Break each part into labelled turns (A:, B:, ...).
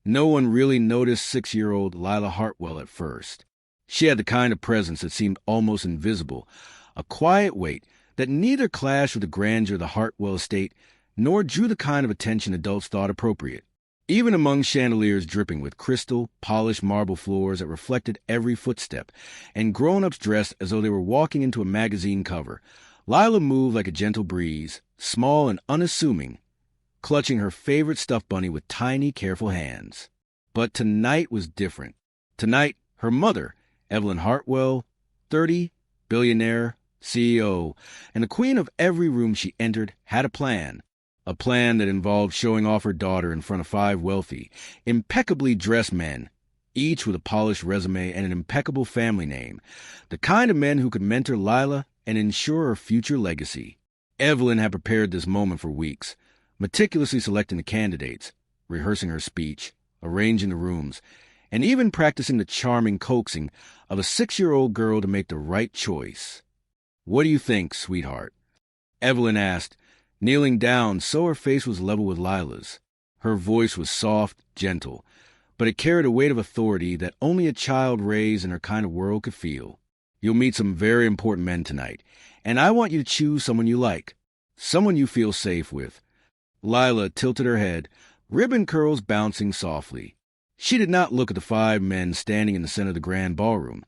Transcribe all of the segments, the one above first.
A: No one really noticed 6-year-old Lila Hartwell at first. She had the kind of presence that seemed almost invisible, a quiet weight that neither clashed with the grandeur of the Hartwell estate nor drew the kind of attention adults thought appropriate. Even among chandeliers dripping with crystal, polished marble floors that reflected every footstep, and grown-ups dressed as though they were walking into a magazine cover, Lila moved like a gentle breeze, small and unassuming, clutching her favorite stuffed bunny with tiny, careful hands. But tonight was different. Tonight, her mother, Evelyn Hartwell, 30, billionaire, CEO, and the queen of every room she entered, had a plan. A plan that involved showing off her daughter in front of 5 wealthy, impeccably dressed men, each with a polished resume and an impeccable family name, the kind of men who could mentor Lila and ensure her future legacy. Evelyn had prepared this moment for weeks, meticulously selecting the candidates, rehearsing her speech, arranging the rooms, and even practicing the charming coaxing of a 6-year-old girl to make the right choice. "What do you think, sweetheart?" Evelyn asked, kneeling down so her face was level with Lila's. Her voice was soft, gentle, but it carried a weight of authority that only a child raised in her kind of world could feel. "You'll meet some very important men tonight, and I want you to choose someone you like, someone you feel safe with." Lila tilted her head, ribbon curls bouncing softly. She did not look at the 5 men standing in the center of the grand ballroom,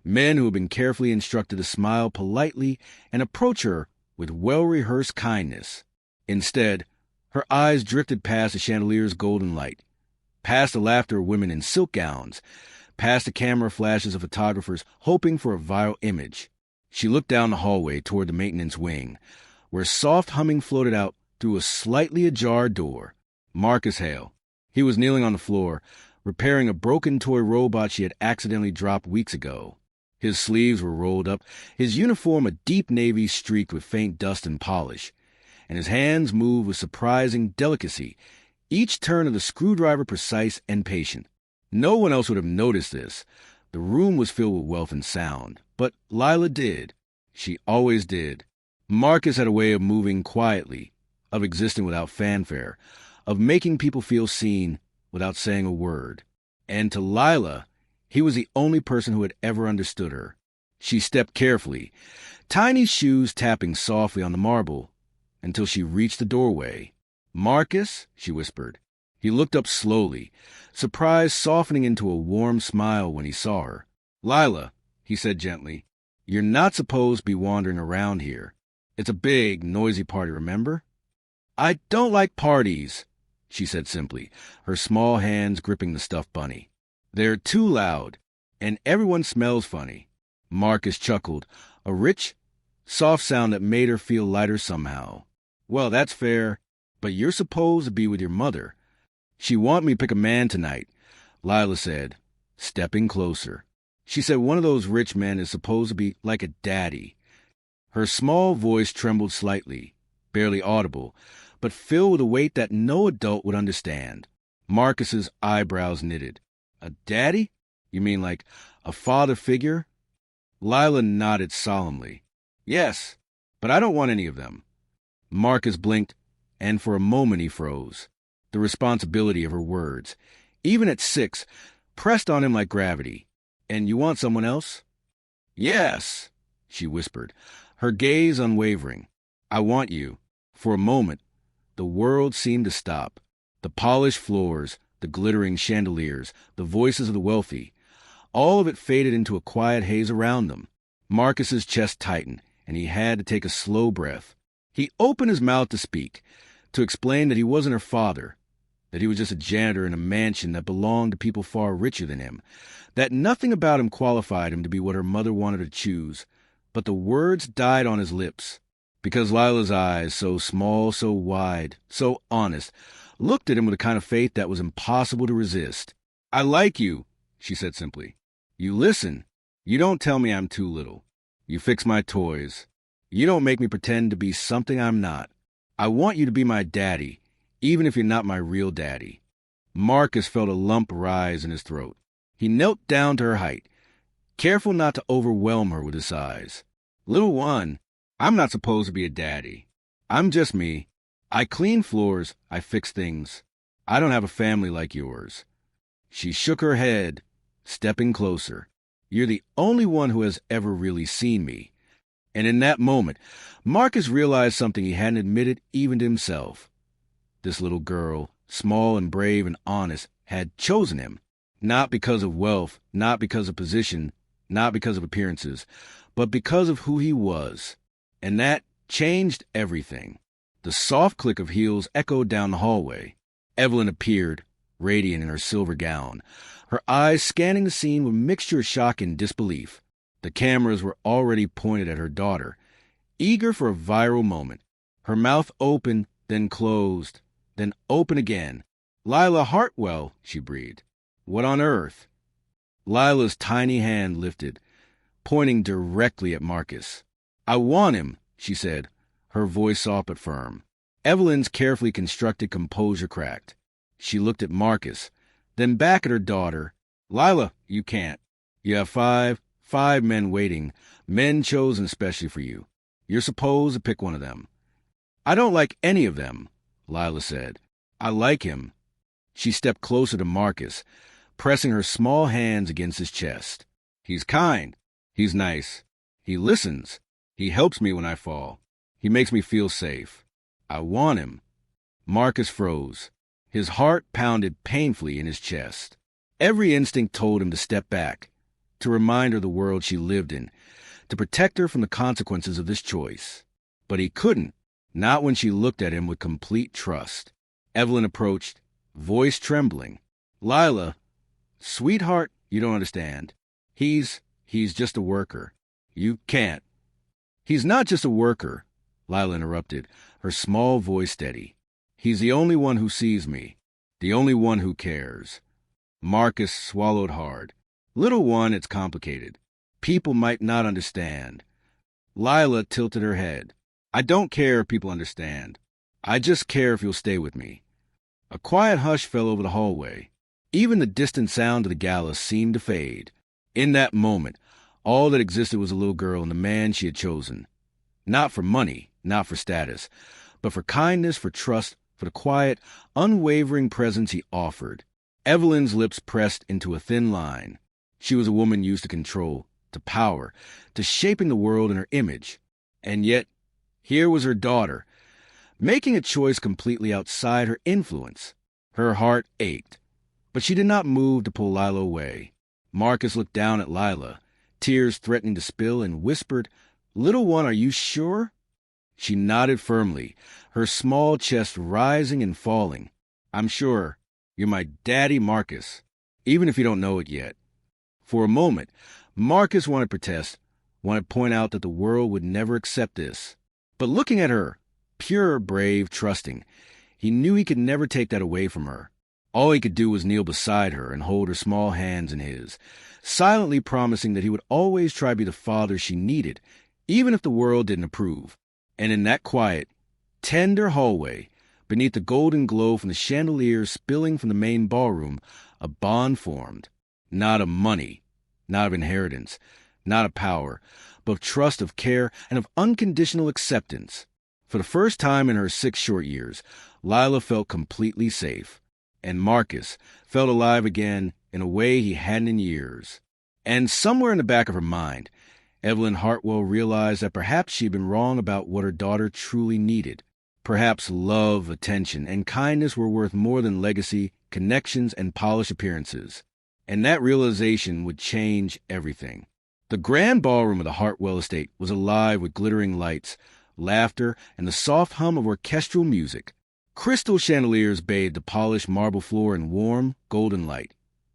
A: men who had been carefully instructed to smile politely and approach her with well-rehearsed kindness. Instead, her eyes drifted past the chandelier's golden light, past the laughter of women in silk gowns, past the camera flashes of photographers hoping for a viral image. She looked down the hallway toward the maintenance wing, where soft humming floated out through a slightly ajar door. Marcus Hale. He was kneeling on the floor, repairing a broken toy robot she had accidentally dropped weeks ago. His sleeves were rolled up, his uniform a deep navy streaked with faint dust and polish, and his hands moved with surprising delicacy, each turn of the screwdriver precise and patient. No one else would have noticed this. The room was filled with wealth and sound, but Lila did. She always did. Marcus had a way of moving quietly, of existing without fanfare, of making people feel seen without saying a word. And to Lila, he was the only person who had ever understood her. She stepped carefully, tiny shoes tapping softly on the marble, until she reached the doorway. "Marcus," she whispered. He looked up slowly, surprise softening into a warm smile when he saw her. "Lila," he said gently, "you're not supposed to be wandering around here. It's a big, noisy party, remember?" "I don't like parties," she said simply, her small hands gripping the stuffed bunny. "They're too loud, and everyone smells funny." Marcus chuckled, a rich, soft sound that made her feel lighter somehow. "Well, that's fair, but you're supposed to be with your mother." "She want me to pick a man tonight," Lila said, stepping closer. "She said one of those rich men is supposed to be like a daddy." Her small voice trembled slightly, barely audible, but filled with a weight that no adult would understand. Marcus's eyebrows knitted. "A daddy? You mean like a father figure?" Lila nodded solemnly. "Yes, but I don't want any of them." Marcus blinked, and for a moment he froze. The responsibility of her words, even at 6, pressed on him like gravity. "And you want someone else?" "Yes," she whispered, her gaze unwavering. "I want you." For a moment, the world seemed to stop. The polished floors, the glittering chandeliers, the voices of the wealthy, all of it faded into a quiet haze around them. Marcus's chest tightened, and he had to take a slow breath. He opened his mouth to speak, to explain that he wasn't her father, that he was just a janitor in a mansion that belonged to people far richer than him, that nothing about him qualified him to be what her mother wanted to choose. But the words died on his lips, because Lila's eyes, so small, so wide, so honest, looked at him with a kind of faith that was impossible to resist. "I like you," she said simply. "You listen. You don't tell me I'm too little. You fix my toys. You don't make me pretend to be something I'm not. I want you to be my daddy, even if you're not my real daddy." Marcus felt a lump rise in his throat. He knelt down to her height, careful not to overwhelm her with his size. "Little one, I'm not supposed to be a daddy. I'm just me. I clean floors, I fix things. I don't have a family like yours. She shook her head, stepping closer. "You're the only one who has ever really seen me." And in that moment, Marcus realized something he hadn't admitted even to himself. This little girl, small and brave and honest, had chosen him. Not because of wealth, not because of position, not because of appearances, but because of who he was. And that changed everything. The soft click of heels echoed down the hallway. Evelyn appeared, radiant in her silver gown, her eyes scanning the scene with a mixture of shock and disbelief. The cameras were already pointed at her daughter, eager for a viral moment. Her mouth opened, then closed, then open again. "Lila Hartwell," she breathed. "What on earth?" Lila's tiny hand lifted, pointing directly at Marcus. "I want him," she said, her voice soft but firm. Evelyn's carefully constructed composure cracked. She looked at Marcus, then back at her daughter. "Lila, you can't. You have five men waiting, men chosen especially for you. You're supposed to pick one of them." "I don't like any of them," Lila said. "I like him." She stepped closer to Marcus, pressing her small hands against his chest. "He's kind. He's nice. He listens. He helps me when I fall. He makes me feel safe. I want him." Marcus froze. His heart pounded painfully in his chest. Every instinct told him to step back, to remind her of the world she lived in, to protect her from the consequences of this choice. But he couldn't, not when she looked at him with complete trust. Evelyn approached, voice trembling. "Lila, sweetheart, you don't understand. He's just a worker. You can't." "He's not just a worker," Lila interrupted, her small voice steady. "He's the only one who sees me, the only one who cares." Marcus swallowed hard. "Little one, it's complicated. People might not understand." Lila tilted her head. "I don't care if people understand. I just care if you'll stay with me." A quiet hush fell over the hallway. Even the distant sound of the gala seemed to fade. In that moment, all that existed was a little girl and the man she had chosen. Not for money, not for status, but for kindness, for trust, for the quiet, unwavering presence he offered. Evelyn's lips pressed into a thin line. She was a woman used to control, to power, to shaping the world in her image. And yet, here was her daughter, making a choice completely outside her influence. Her heart ached, but she did not move to pull Lila away. Marcus looked down at Lila, tears threatening to spill, and whispered, "Little one, are you sure?" She nodded firmly, her small chest rising and falling. "I'm sure. You're my daddy, Marcus, even if you don't know it yet." For a moment, Marcus wanted to protest, wanted to point out that the world would never accept this. But looking at her, pure, brave, trusting, he knew he could never take that away from her. All he could do was kneel beside her and hold her small hands in his, silently promising that he would always try to be the father she needed, even if the world didn't approve. And in that quiet, tender hallway, beneath the golden glow from the chandeliers spilling from the main ballroom, a bond formed. Not of money, not of inheritance, not of power, but of trust, of care, and of unconditional acceptance. For the first time in her 6 short years, Lila felt completely safe. And Marcus felt alive again in a way he hadn't in years. And somewhere in the back of her mind, Evelyn Hartwell realized that perhaps she had been wrong about what her daughter truly needed. Perhaps love, attention, and kindness were worth more than legacy, connections, and polished appearances. And that realization would change everything. The grand ballroom of the Hartwell estate was alive with glittering lights, laughter, and the soft hum of orchestral music. Crystal chandeliers bathed the polished marble floor in warm, golden light,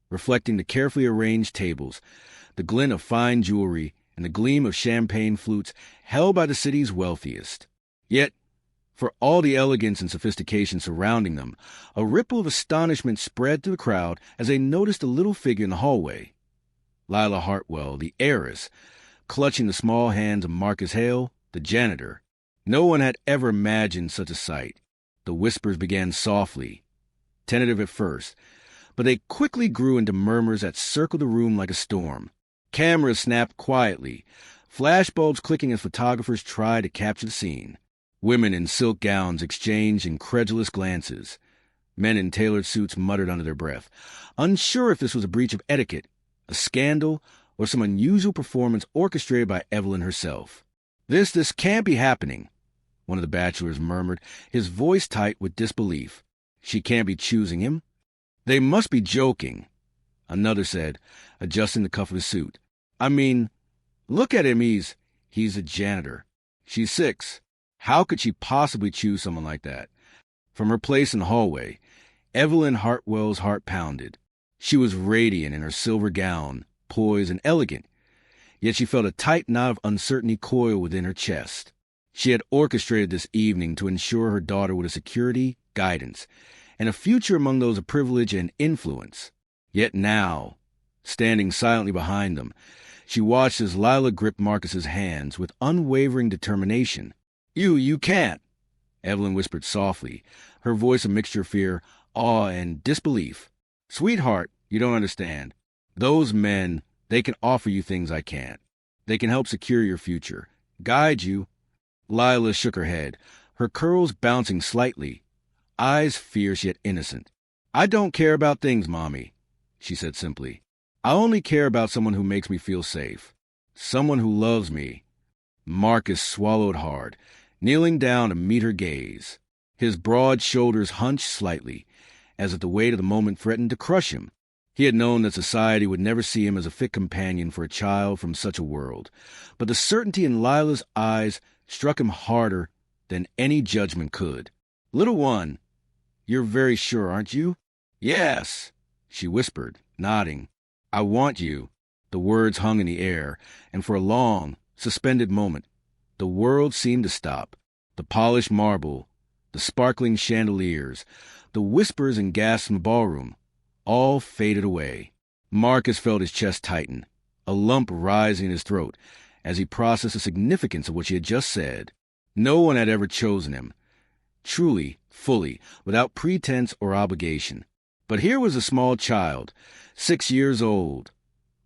A: reflecting the carefully arranged tables, the glint of fine jewelry, and the gleam of champagne flutes held by the city's wealthiest. Yet, for all the elegance and sophistication surrounding them, a ripple of astonishment spread through the crowd as they noticed a little figure in the hallway. Lila Hartwell, the heiress, clutching the small hands of Marcus Hale, the janitor. No one had ever imagined such a sight. The whispers began softly, tentative at first, but they quickly grew into murmurs that circled the room like a storm. Cameras snapped quietly, flashbulbs clicking as photographers tried to capture the scene. Women in silk gowns exchanged incredulous glances. Men in tailored suits muttered under their breath, unsure if this was a breach of etiquette, a scandal, or some unusual performance orchestrated by Evelyn herself. This can't be happening, one of the bachelors murmured, his voice tight with disbelief. She can't be choosing him. They must be joking, another said, adjusting the cuff of his suit. I mean, look at him, he's a janitor. She's 6. How could she possibly choose someone like that? From her place in the hallway, Evelyn Hartwell's heart pounded. She was radiant in her silver gown, poised and elegant, yet she felt a tight knot of uncertainty coil within her chest. She had orchestrated this evening to ensure her daughter would have security, guidance, and a future among those of privilege and influence. Yet now, standing silently behind them, she watched as Lila gripped Marcus's hands with unwavering determination. You can't," Evelyn whispered softly, her voice a mixture of fear, awe, and disbelief. "Sweetheart, you don't understand. Those men, they can offer you things I can't. They can help secure your future, guide you." Lila shook her head, her curls bouncing slightly, eyes fierce yet innocent. "I don't care about things, Mommy," she said simply. "I only care about someone who makes me feel safe. Someone who loves me." Marcus swallowed hard, kneeling down to meet her gaze. His broad shoulders hunched slightly, as if the weight of the moment threatened to crush him. He had known that society would never see him as a fit companion for a child from such a world, but the certainty in Lila's eyes struck him harder than any judgment could. "Little one, you're very sure, aren't you?" "Yes," she whispered, nodding. "I want you." The words hung in the air, and for a long, suspended moment, the world seemed to stop. The polished marble, the sparkling chandeliers, the whispers and gasps in the ballroom, all faded away. Marcus felt his chest tighten, a lump rising in his throat, as he processed the significance of what she had just said. No one had ever chosen him, truly, fully, without pretense or obligation. But here was a small child, 6 years old,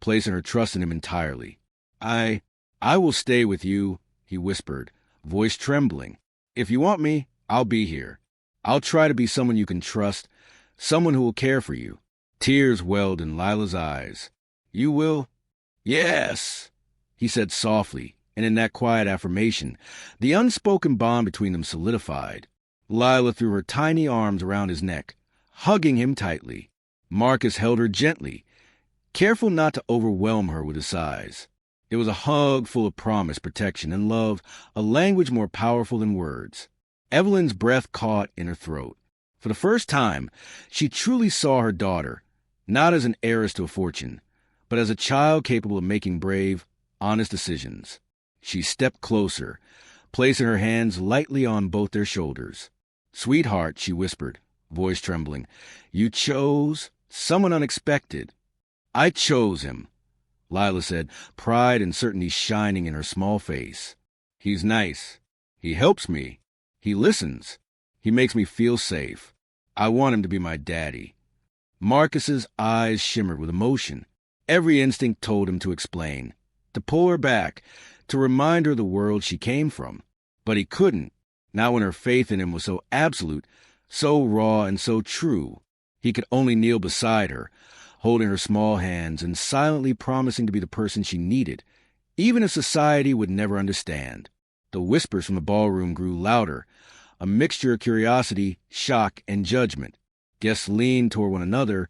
A: placing her trust in him entirely. I will stay with you," he whispered, voice trembling. "If you want me, I'll be here. I'll try to be someone you can trust, someone who will care for you." Tears welled in Lila's eyes. "You will?" "Yes," he said softly, and in that quiet affirmation, the unspoken bond between them solidified. Lila threw her tiny arms around his neck, hugging him tightly. Marcus held her gently, careful not to overwhelm her with his sighs. It was a hug full of promise, protection, and love, a language more powerful than words. Evelyn's breath caught in her throat. For the first time, she truly saw her daughter, not as an heiress to a fortune, but as a child capable of making brave, honest decisions. She stepped closer, placing her hands lightly on both their shoulders. "Sweetheart," she whispered, voice trembling, "you chose someone unexpected." "I chose him," Lila said, pride and certainty shining in her small face. "He's nice. He helps me. He listens. He makes me feel safe. I want him to be my daddy." Marcus's eyes shimmered with emotion. Every instinct told him to explain, to pull her back, to remind her of the world she came from. But he couldn't, not when her faith in him was so absolute, so raw and so true. He could only kneel beside her, holding her small hands and silently promising to be the person she needed, even if society would never understand. The whispers from the ballroom grew louder, a mixture of curiosity, shock, and judgment. Guests leaned toward one another,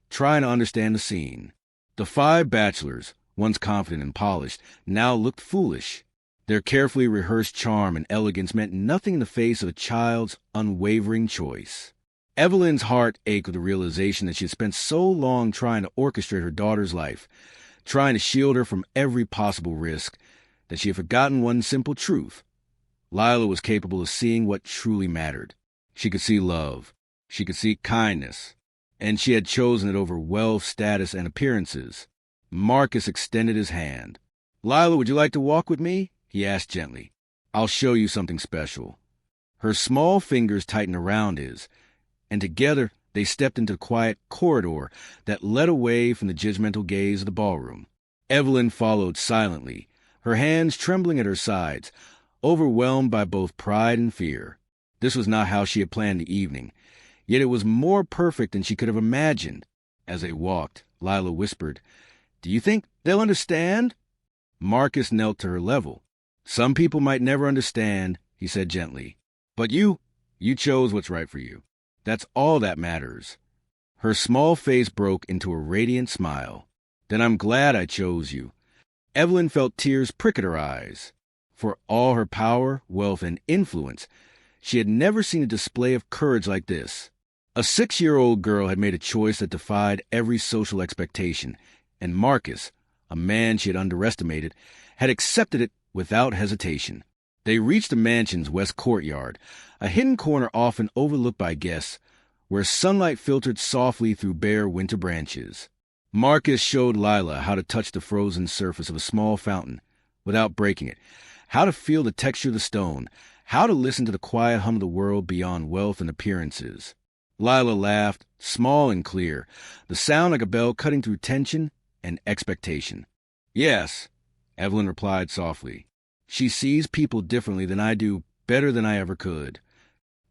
A: trying to understand the scene. The 5 bachelors, once confident and polished, now looked foolish. Their carefully rehearsed charm and elegance meant nothing in the face of a child's unwavering choice. Evelyn's heart ached with the realization that she had spent so long trying to orchestrate her daughter's life, trying to shield her from every possible risk, that she had forgotten one simple truth. Lila was capable of seeing what truly mattered. She could see love. She could see kindness. And she had chosen it over wealth, status, and appearances. Marcus extended his hand. "Lila, would you like to walk with me?" he asked gently. "I'll show you something special." Her small fingers tightened around his, and together they stepped into the quiet corridor that led away from the judgmental gaze of the ballroom. Evelyn followed silently, her hands trembling at her sides, overwhelmed by both pride and fear. This was not how she had planned the evening, Yet it was more perfect than she could have imagined. As they walked, Lila whispered, "Do you think they'll understand?" Marcus knelt to her level. "Some people might never understand," he said gently. "But you chose what's right for you. That's all that matters." Her small face broke into a radiant smile. "Then I'm glad I chose you." Evelyn felt tears prick at her eyes. For all her power, wealth, and influence, she had never seen a display of courage like this. A 6-year-old girl had made a choice that defied every social expectation, and Marcus, a man she had underestimated, had accepted it without hesitation. They reached the mansion's west courtyard, a hidden corner often overlooked by guests, where sunlight filtered softly through bare winter branches. Marcus showed Lila how to touch the frozen surface of a small fountain without breaking it, how to feel the texture of the stone, how to listen to the quiet hum of the world beyond wealth and appearances. Lila laughed, small and clear, the sound like a bell cutting through tension and expectation. "Yes," Evelyn replied softly. "She sees people differently than I do, better than I ever could."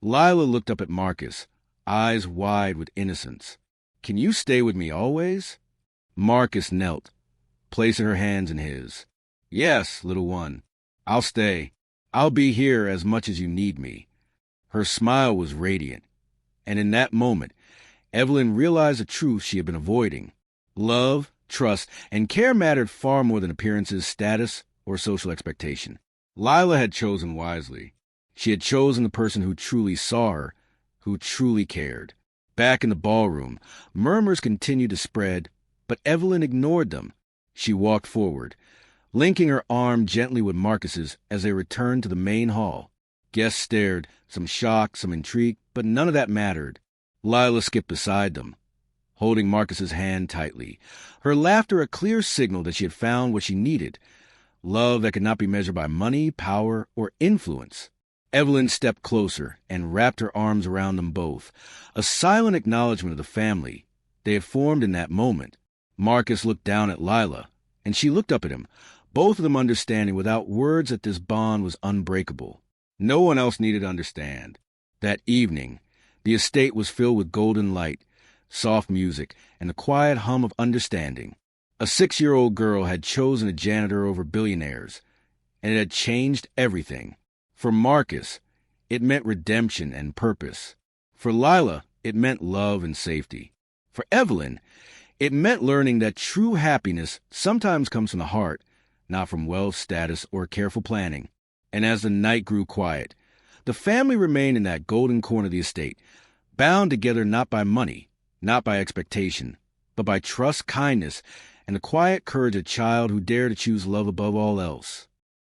A: Lila looked up at Marcus, eyes wide with innocence. "Can you stay with me always?" Marcus knelt, placing her hands in his. "Yes, little one. I'll stay. I'll be here as much as you need me." Her smile was radiant, and in that moment, Evelyn realized the truth she had been avoiding. Love, trust, and care mattered far more than appearances, status, or social expectation. Lila had chosen wisely. She had chosen the person who truly saw her, who truly cared. Back in the ballroom, murmurs continued to spread, but Evelyn ignored them. She walked forward, linking her arm gently with Marcus's as they returned to the main hall. Guests stared, some shocked, some intrigued, but none of that mattered. Lila skipped beside them, holding Marcus's hand tightly, her laughter a clear signal that she had found what she needed, love that could not be measured by money, power, or influence. Evelyn stepped closer and wrapped her arms around them both, a silent acknowledgement of the family they had formed in that moment. Marcus looked down at Lila, and she looked up at him, both of them understanding without words that this bond was unbreakable. No one else needed to understand. That evening, the estate was filled with golden light, soft music, and the quiet hum of understanding. A 6-year-old girl had chosen a janitor over billionaires, and it had changed everything. For Marcus, it meant redemption and purpose. For Lila, it meant love and safety. For Evelyn, it meant learning that true happiness sometimes comes from the heart, not from wealth, status, or careful planning. And as the night grew quiet, the family remained in that golden corner of the estate, bound together not by money, not by expectation, but by trust, kindness, and the quiet courage of a child who dared to choose love above all else.